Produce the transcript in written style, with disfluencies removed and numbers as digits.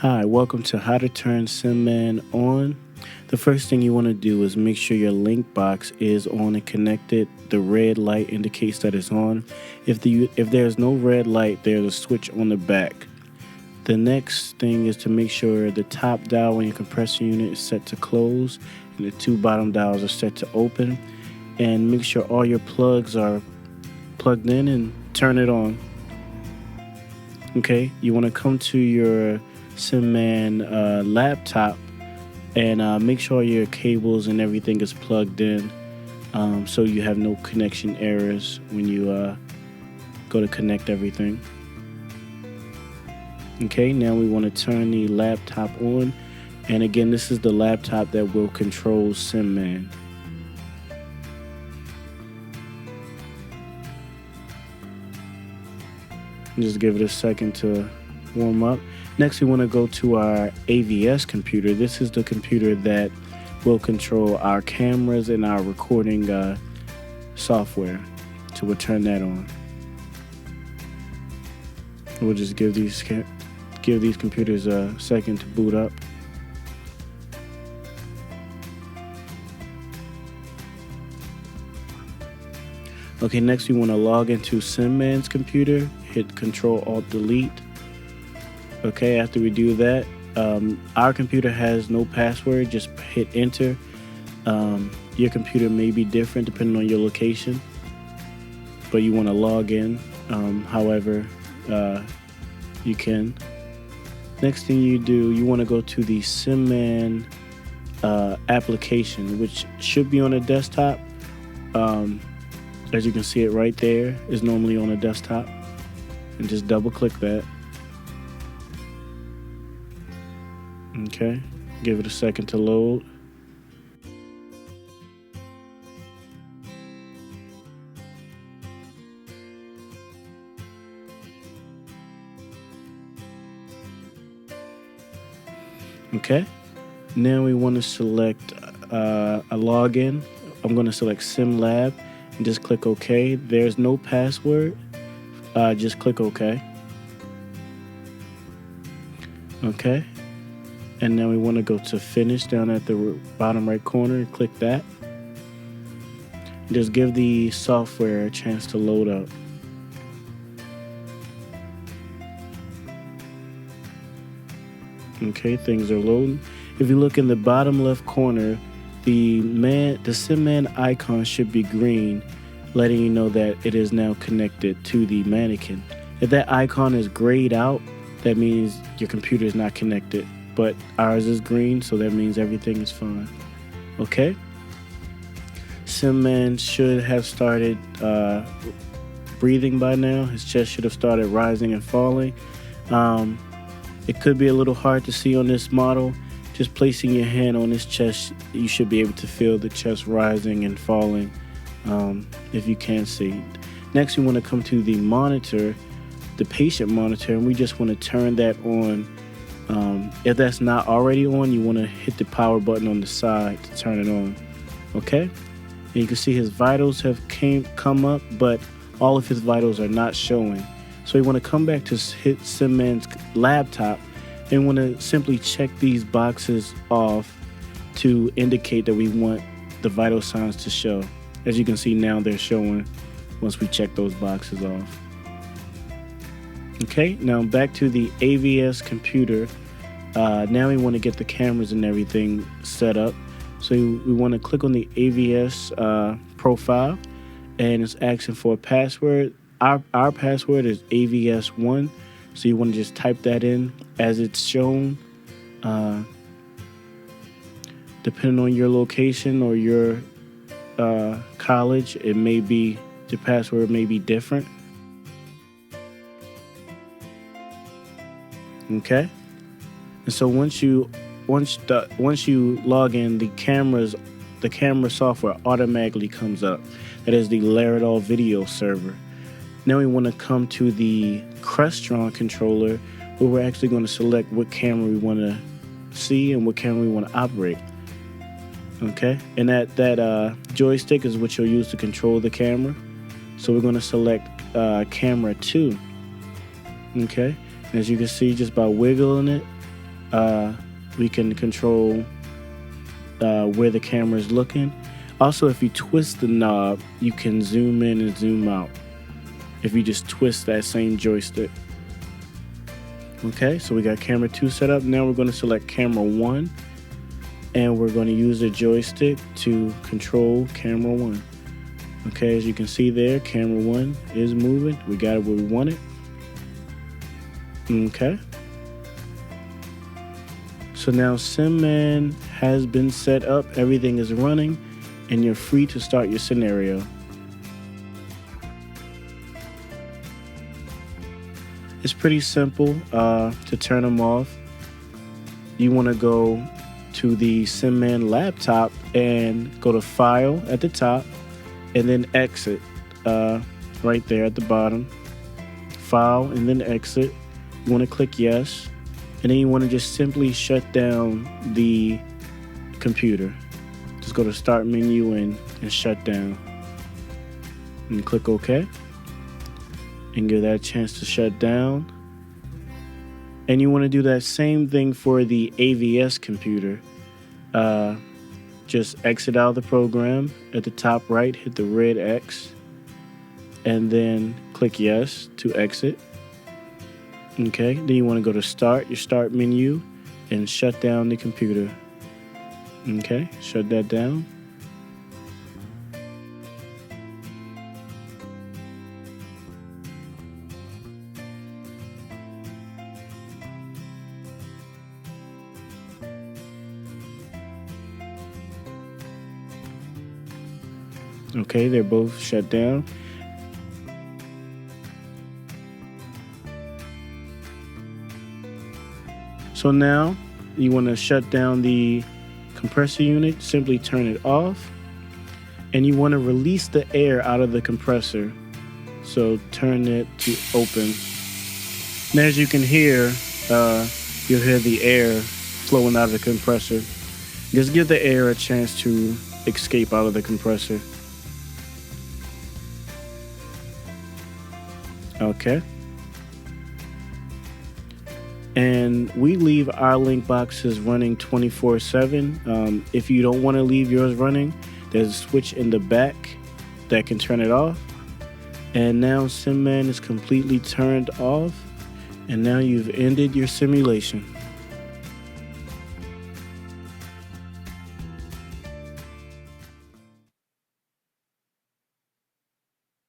Hi, welcome to How to Turn SimMan on. The first thing you want to do is make sure your link box is on and connected. The red light indicates that it's on. If there's no red light, there's a switch on the back. The next thing is to make sure the top dial on your compressor unit is set to close and the two bottom dials are set to open. And make sure all your plugs are plugged in and turn it on. Okay, you want to come to your SimMan laptop and make sure your cables and everything is plugged in so you have no connection errors when you go to connect everything. Okay, now we want to turn the laptop on, and again, this is the laptop that will control SimMan. Just give it a second to warm up. Next, we want to go to our AVS computer. This is the computer that will control our cameras and our recording software. So we'll turn that on. We'll just give these computers a second to boot up. Okay, next we want to log into SimMan's computer. Hit Control-Alt-Delete. Okay, after we do that, our computer has no password. Just hit enter. Your computer may be different depending on your location, but you want to log in however you can. Next thing you do, you want to go to the SimMan application, which should be on a desktop. As you can see it right there, is normally on a desktop, and just double click that. Okay, give it a second to load. Okay, now we want to select a login. I'm going to select SimLab and just click OK. There's no password. Just click OK. Okay. And now we want to go to Finish down at the bottom right corner and click that. Just give the software a chance to load up. Okay, things are loading. If you look in the bottom left corner, the SimMan icon should be green, letting you know that it is now connected to the mannequin. If that icon is grayed out, that means your computer is not connected. But ours is green, so that means everything is fine. Okay. SimMan should have started breathing by now. His chest should have started rising and falling. It could be a little hard to see on this model. Just placing your hand on his chest, you should be able to feel the chest rising and falling if you can't see. Next, we want to come to the monitor, the patient monitor, and we just want to turn that on. If that's not already on, you want to hit the power button on the side to turn it on. Okay, and you can see his vitals have come up, but all of his vitals are not showing. So we want to come back to hit SimMan's laptop and want to simply check these boxes off to indicate that we want the vital signs to show. As you can see now, they're showing once we check those boxes off. Okay, now back to the AVS computer. Now we want to get the cameras and everything set up. So we want to click on the AVS profile, and it's asking for a password. Our password is AVS1, so you want to just type that in as it's shown. Depending on your location or your college, it may be, the password may be different. Okay, and so once you log in, the camera software automatically comes up. That is the Laerdal video server. Now we want to come to the Crestron controller, where we're actually going to select what camera we want to see and what camera we want to operate. Okay, and that joystick is what you'll use to control the camera. So we're going to select camera 2. Okay, as you can see, just by wiggling it, We can control where the camera is looking. Also, if you twist the knob, you can zoom in and zoom out if you just twist that same joystick. Okay, so we got camera 2 set up. Now we're going to select camera 1, and we're going to use the joystick to control camera 1. Okay, as you can see there, camera 1 is moving. We got it where we want it. Okay. So now SimMan has been set up, everything is running, and you're free to start your scenario. It's pretty simple to turn them off. You want to go to the SimMan laptop and go to File at the top, and then Exit right there at the bottom. File and then Exit. You want to click Yes, and then you want to just simply shut down the computer. Just go to Start menu and shut down, and click OK, and give that a chance to shut down. And you want to do that same thing for the AVS computer. Just exit out of the program. At the top right, hit the red X, and then click Yes to exit. Okay, then you want to go to Start, your Start menu, and shut down the computer. Okay, shut that down. Okay, they're both shut down. So now you want to shut down the compressor unit, simply turn it off, and you want to release the air out of the compressor. So turn it to open. And as you can hear, you'll hear the air flowing out of the compressor. Just give the air a chance to escape out of the compressor. Okay. And we leave our link boxes running 24/7. If you don't want to leave yours running, there's a switch in the back that can turn it off. And now SimMan is completely turned off. And now you've ended your simulation.